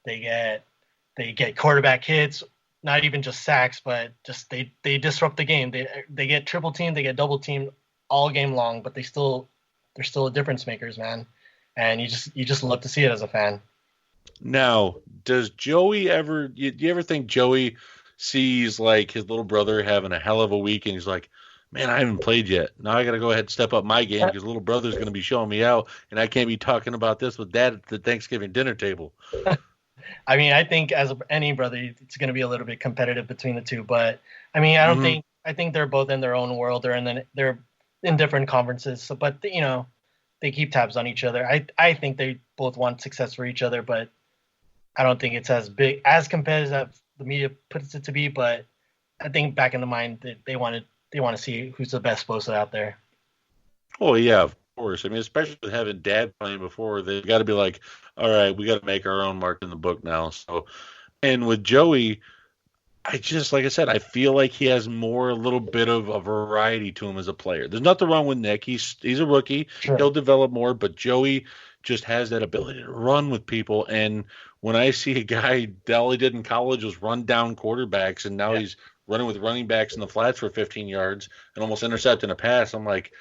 They get quarterback hits, not even just sacks, but just they disrupt the game. They get triple teamed, they get double teamed all game long, but they're still a difference makers, man. And you just love to see it as a fan. Now, does Joey ever? Do you ever think Joey sees like his little brother having a hell of a week, and he's like, "Man, I haven't played yet. Now I got to go ahead and step up my game because little brother's going to be showing me out, and I can't be talking about this with dad at the Thanksgiving dinner table." I mean, I think as any brother, it's going to be a little bit competitive between the two. But I mean, I think they're both in their own world. They're in different conferences. So, but they keep tabs on each other. I think they both want success for each other, but I don't think it's as competitive as the media puts it to be. But I think back in the mind that they want to see who's the best Bosa out there. Oh yeah, of course. I mean, especially with having dad playing before, they've got to be like, all right, we got to make our own mark in the book now. So, and with Joey, like I said, I feel like he has a little bit of a variety to him as a player. There's nothing wrong with Nick. He's a rookie. Sure. He'll develop more, but Joey just has that ability to run with people. And when I see a guy, all he did in college was run down quarterbacks, and now he's running with running backs in the flats for 15 yards and almost intercepting a pass, I'm like,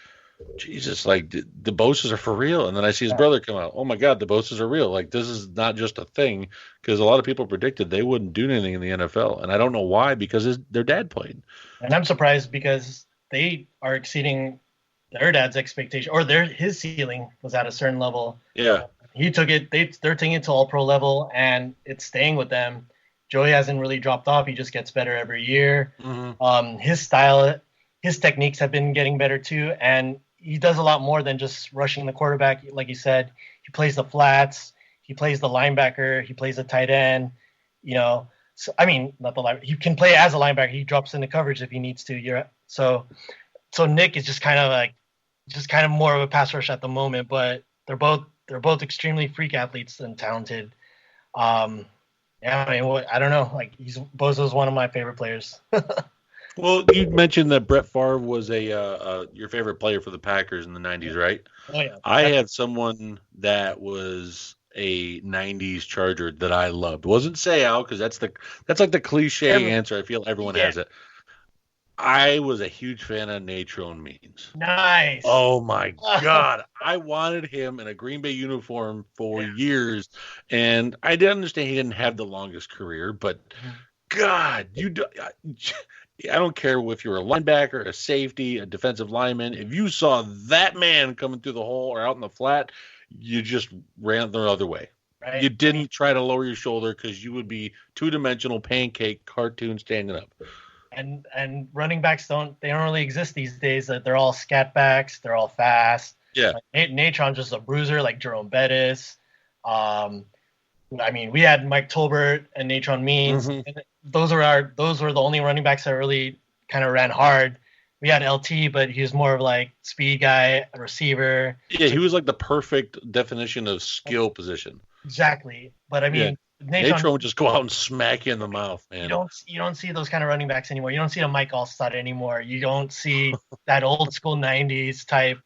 Jesus, like the Boses are for real. And then I see his brother come out. Oh my God, the Boses are real. Like this is not just a thing, because a lot of people predicted they wouldn't do anything in the NFL, and I don't know why, because their dad played. And I'm surprised because they are exceeding their dad's expectation, or his ceiling was at a certain level. Yeah, he took it. They're taking it to all pro level, and it's staying with them. Joey hasn't really dropped off. He just gets better every year. Mm-hmm. His style, his techniques have been getting better too, and he does a lot more than just rushing the quarterback. Like you said, he plays the flats, he plays the linebacker, he plays the tight end. So I mean, not the linebacker. He can play as a linebacker. He drops into coverage if he needs to. So Nick is just kind of more of a pass rush at the moment, but they're both extremely freak athletes and talented. I mean, I don't know. Like Bozo's one of my favorite players. Well, you mentioned that Brett Favre was your favorite player for the Packers in the 90s, right? Oh, yeah. I had someone that was a 90s Charger that I loved. It wasn't Seau, because that's like the cliche answer. I feel everyone has it. I was a huge fan of Natrone Means. Nice. Oh, my God. I wanted him in a Green Bay uniform for years, and I didn't understand he didn't have the longest career, but God, I don't care if you're a linebacker, a safety, a defensive lineman. If you saw that man coming through the hole or out in the flat, you just ran the other way. Right. You didn't try to lower your shoulder, because you would be two-dimensional pancake cartoon standing up. And running backs don't really exist these days. They're all scat backs. They're all fast. Yeah. Like, Natron's just a bruiser like Jerome Bettis. I mean, we had Mike Tolbert and Natrone Means. Mm-hmm. And those were the only running backs that really kind of ran hard. We had LT, but he was more of like speed guy, a receiver. Yeah, he was like the perfect definition of skill position. Exactly. But I mean, Natrone would just go out and smack you in the mouth, man. You don't see those kind of running backs anymore. You don't see a Mike Allstott anymore. You don't see that old school 90s type.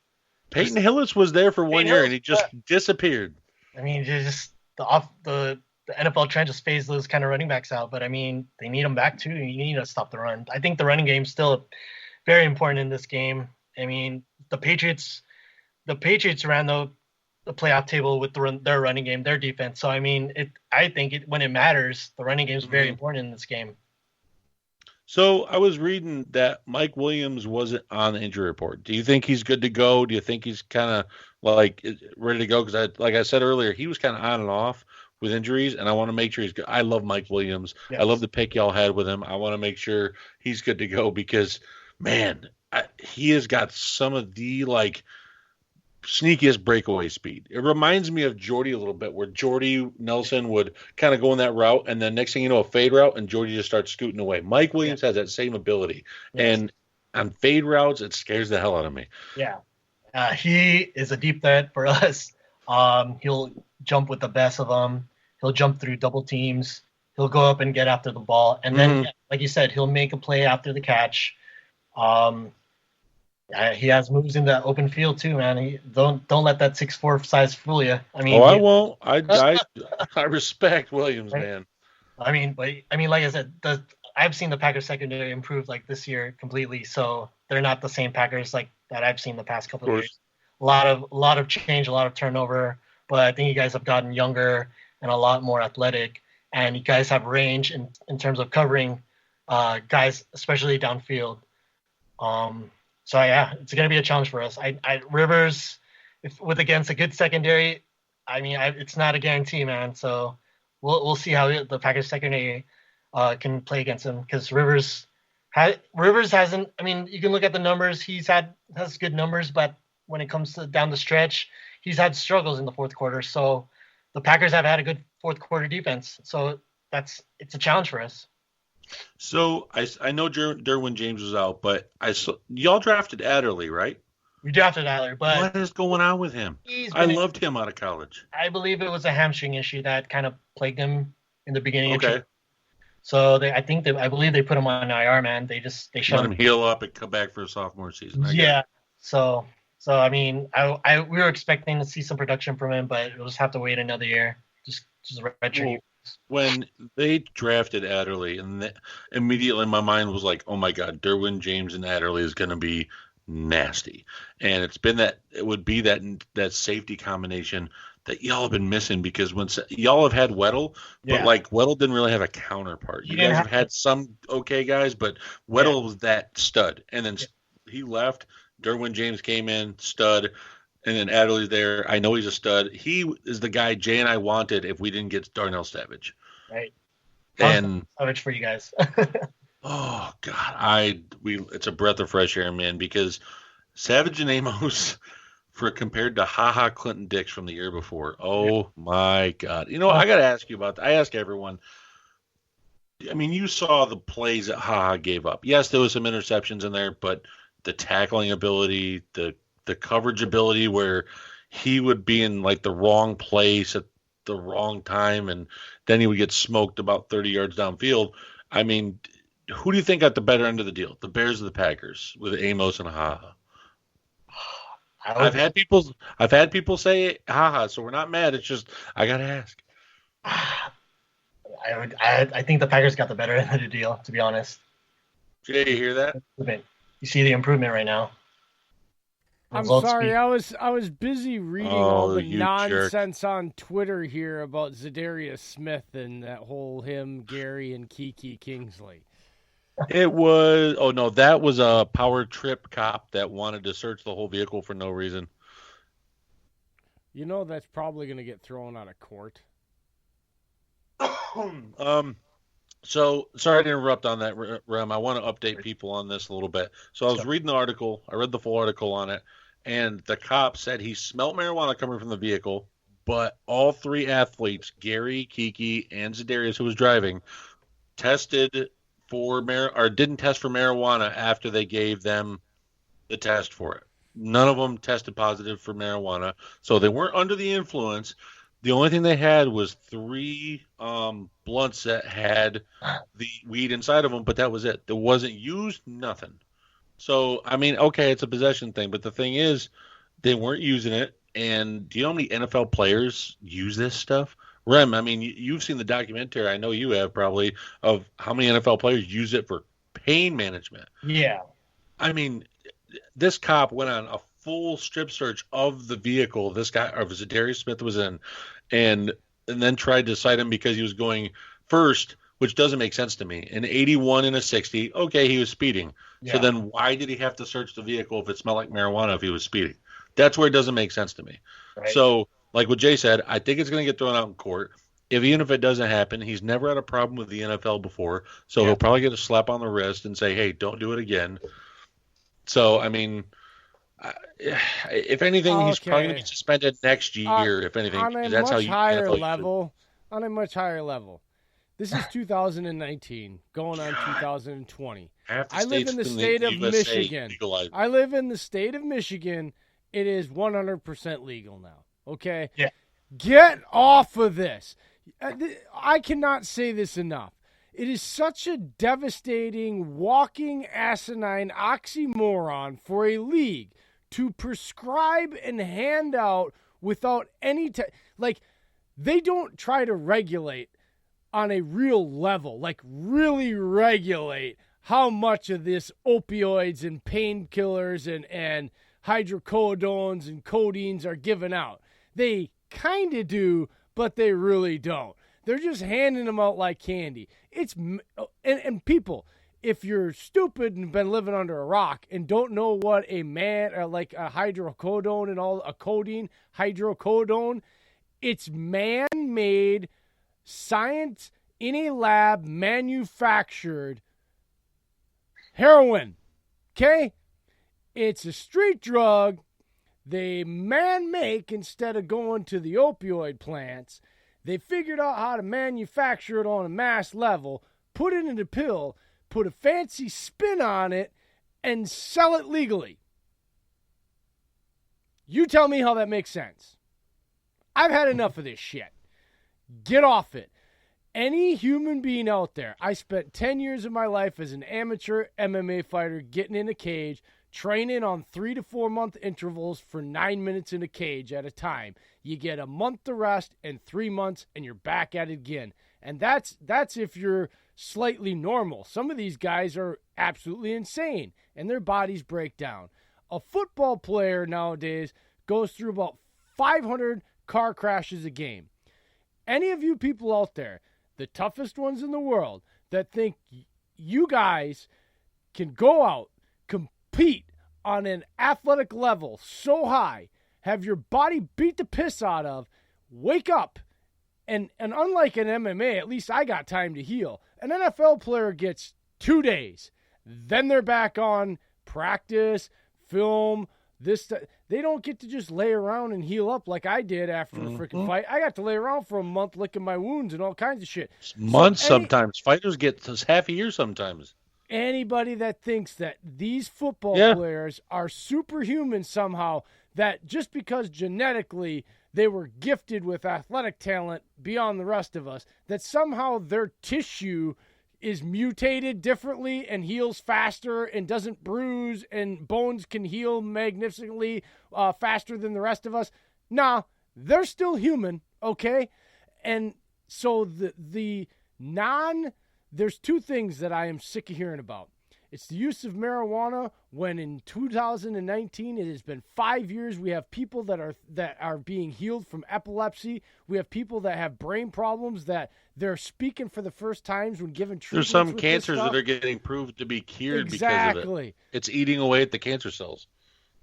Peyton Hillis was there for 1 year and he just disappeared. I mean, just the NFL trend just phased those kind of running backs out. But I mean, they need them back too. You need to stop the run. I think the running game is still very important in this game. I mean, the Patriots ran the playoff table with their running game, their defense. So I mean, I think when it matters, the running game is very important in this game. So I was reading that Mike Williams wasn't on the injury report. Do you think he's good to go? Do you think he's kind of like ready to go? Because like I said earlier, he was kind of on and off with injuries, and I want to make sure he's good. I love Mike Williams. Yes. I love the pick y'all had with him. I want to make sure he's good to go because, man, he has got some of the sneakiest breakaway speed. It reminds me of Jordy a little bit, where Jordy Nelson would kind of go in that route, and then next thing you know, a fade route, and Jordy just starts scooting away. Mike Williams has that same ability, and on fade routes, it scares the hell out of me. Yeah, he is a deep threat for us. He'll jump with the best of them. He'll jump through double teams. He'll go up and get after the ball, and then, like you said, he'll make a play after the catch. He has moves in the open field too, man. Don't let that 6'4" size fool you. I Oh, mean, I won't. I respect Williams, right? man. Like I said, I've seen the Packers secondary improve like this year completely. So they're not the same Packers like that I've seen the past Of couple of years. course. A lot of change, a lot of turnover. But I think you guys have gotten younger and a lot more athletic, and you guys have range in terms of covering guys, especially downfield. Um, so yeah, it's gonna be a challenge for us. Rivers, if with against a good secondary, it's not a guarantee, man. So we'll see how the Packers secondary can play against him because Rivers hasn't. I mean, you can look at the numbers. Has good numbers, but when it comes to down the stretch, he's had struggles in the fourth quarter. So the Packers have had a good fourth quarter defense. So it's a challenge for us. So I know Derwin James was out, but y'all drafted Adderley, right? We drafted Aller, but What is going on with him? he's I been loved him out of college. I believe it was a hamstring issue that kind of plagued him in the beginning of training. Okay. So I believe they put him on IR, man. They shut Let him him. heal up and come back for a sophomore season. I get it. Yeah. So I mean, we were expecting to see some production from him, but we'll just have to wait another year. Just a red Well, year. when they drafted Adderley, immediately my mind was like, "Oh my God, Derwin James and Adderley is going to be nasty." And it would be that safety combination that y'all have been missing because y'all have had Weddle, but Yeah. like Weddle didn't really have a counterpart. You You didn't guys have have had some okay guys, but yeah. Weddle was that stud, and then Yeah. he left. Derwin James came in, stud. And then Adderley's there. I know he's a stud. He is the guy Jay and I wanted if we didn't get Darnell Savage. Right. How's And coverage for you guys? oh God, it's a breath of fresh air, man, because Savage and Amos for compared to HaHa Clinton Dix from the year before. Yeah. Oh my God. Oh, I gotta ask you about that. I ask everyone. I mean, you saw the plays that HaHa gave up. Yes, there was some interceptions in there, but the tackling ability, the coverage ability where he would be in like the wrong place at the wrong time and then he would get smoked about 30 yards downfield. I mean, who do you think got the better end of the deal? The Bears or the Packers with Amos and HaHa? I I've would. had people say HaHa, so we're not mad. It's just I gotta ask. I think the Packers got the better end of the deal, to be honest. Jay, you hear that? You see the improvement right now. I'm Results sorry, speak. I was busy reading all Oh, the you jerk. nonsense on Twitter here about Zadarius Smith and that whole him, Gary, and Kiki Kingsley. It was, oh no, that was a power trip cop that wanted to search the whole vehicle for no reason. You know that's probably going to get thrown out of court. So sorry to interrupt on that, Rem. I want to update people on this a little bit. So I was reading the article. I read the full article on it, and the cop said he smelt marijuana coming from the vehicle, but all three athletes, Gary, Kiki, and Zadarius, who was driving, tested or didn't test for marijuana after they gave them the test for it. None of them tested positive for marijuana, so they weren't under the influence. The only thing they had was three blunts that had the weed inside of them, but that was it. There wasn't used, nothing. So, I mean, okay, it's a possession thing, but the thing is, they weren't using it. And do you know how many NFL players use this stuff? Rem, I mean, you've seen the documentary, I know you have probably, of how many NFL players use it for pain management. Yeah. I mean, this cop went on a full strip search of the vehicle this guy, or was it Darius Smith was in, and then tried to cite him because he was going first, which doesn't make sense to me. An 81 and a 60, okay, he was speeding. Yeah. So then why did he have to search the vehicle if it smelled like marijuana if he was speeding? That's where it doesn't make sense to me. Right. So, like what Jay said, I think it's going to get thrown out in court. Even if it doesn't happen, he's never had a problem with the NFL before, so he'll probably get a slap on the wrist and say, hey, don't do it again. So, I mean, if anything, he's probably going to be suspended next year, if anything. On a That's much how higher level. On a much higher level. This is 2019, going on 2020. I live in the state of Michigan. I live in the state of Michigan. It is 100% legal now. Okay? Yeah. Get off of this. I cannot say this enough. It is such a devastating, walking asinine oxymoron for a league to prescribe and hand out without any like, they don't try to regulate on a real level, like really regulate how much of this opioids and painkillers and hydrocodones and codeines are given out. They kind of do, but they really don't. They're just handing them out like candy. And people, if you're stupid and been living under a rock and don't know what a like a hydrocodone and all a codeine, hydrocodone, it's man-made science in a lab manufactured heroin. Okay? It's a street drug they man-make instead of going to the opioid plants. They figured out how to manufacture it on a mass level, put it in a pill, put a fancy spin on it, and sell it legally. You tell me how that makes sense. I've had enough of this shit. Get off it. Any human being out there, I spent 10 years of my life as an amateur MMA fighter getting in a cage, training on 3 to 4 month intervals for 9 minutes in a cage at a time. You get a month to rest and 3 months and you're back at it again. And that's if you're slightly normal. Some of these guys are absolutely insane and their bodies break down. A football player nowadays goes through about 500 car crashes a game. Any of you people out there, the toughest ones in the world, that think you guys can go out, compete on an athletic level so high, have your body beat the piss out of, wake up, and unlike an MMA, at least I got time to heal. An NFL player gets 2 days. Then they're back on practice, film, they don't get to just lay around and heal up like I did after a freaking fight. I got to lay around for a month licking my wounds and all kinds of shit. Months sometimes. Fighters get half a year sometimes. Anybody that thinks that these football players are superhuman somehow, that just because genetically they were gifted with athletic talent beyond the rest of us, that somehow their tissue is mutated differently and heals faster and doesn't bruise and bones can heal magnificently faster than the rest of us. Nah, they're still human, okay? And so there's two things that I am sick of hearing about. It's the use of marijuana when in 2019 it has been 5 years. We have people that are being healed from epilepsy. We have people that have brain problems that they're speaking for the first times when given treatment. There's some cancers that are getting proved to be cured because of it. It's eating away at the cancer cells.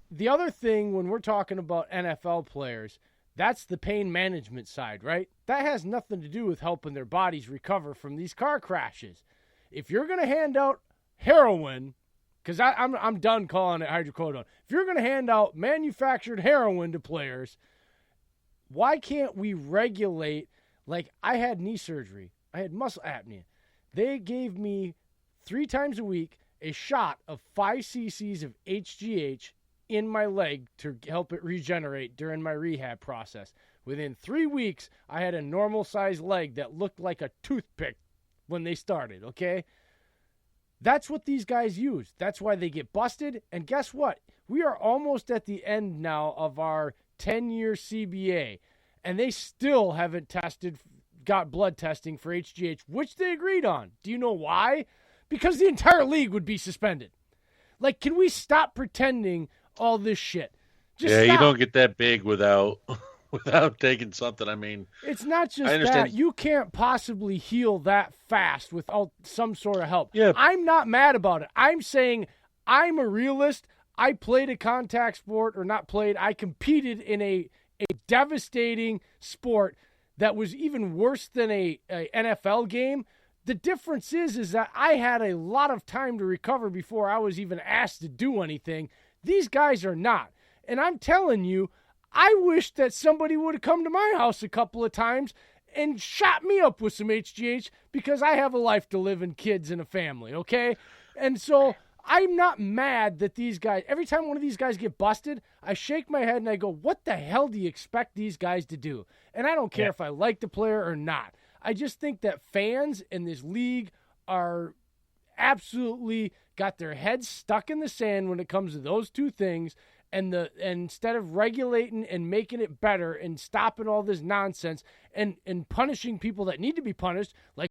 The other thing when we're talking about NFL players, that's the pain management side, right? That has nothing to do with helping their bodies recover from these car crashes. If you're going to hand out heroin, because I'm done calling it hydrocodone. If you're going to hand out manufactured heroin to players, why can't we regulate? Like, I had knee surgery. I had muscle apnea. They gave me 3 times a week a shot of 5 cc's of HGH in my leg to help it regenerate during my rehab process. Within 3 weeks, I had a normal-sized leg that looked like a toothpick when they started, okay? That's what these guys use. That's why they get busted. And guess what? We are almost at the end now of our 10-year CBA, and they still haven't got blood testing for HGH, which they agreed on. Do you know why? Because the entire league would be suspended. Like, can we stop pretending all this shit? Just stop. You don't get that big without taking something. I mean, it's not just that. You can't possibly heal that fast without some sort of help. Yeah. I'm not mad about it. I'm saying I'm a realist. I played a contact sport, or not played. I competed in a devastating sport that was even worse than a NFL game. The difference is that I had a lot of time to recover before I was even asked to do anything. These guys are not. And I'm telling you, I wish that somebody would have come to my house a couple of times and shot me up with some HGH, because I have a life to live and kids and a family, okay? And so I'm not mad that these guys, every time one of these guys get busted, I shake my head and I go, what the hell do you expect these guys to do? And I don't care if I like the player or not. I just think that fans in this league are absolutely got their heads stuck in the sand when it comes to those two things. And instead of regulating and making it better and stopping all this nonsense and punishing people that need to be punished, like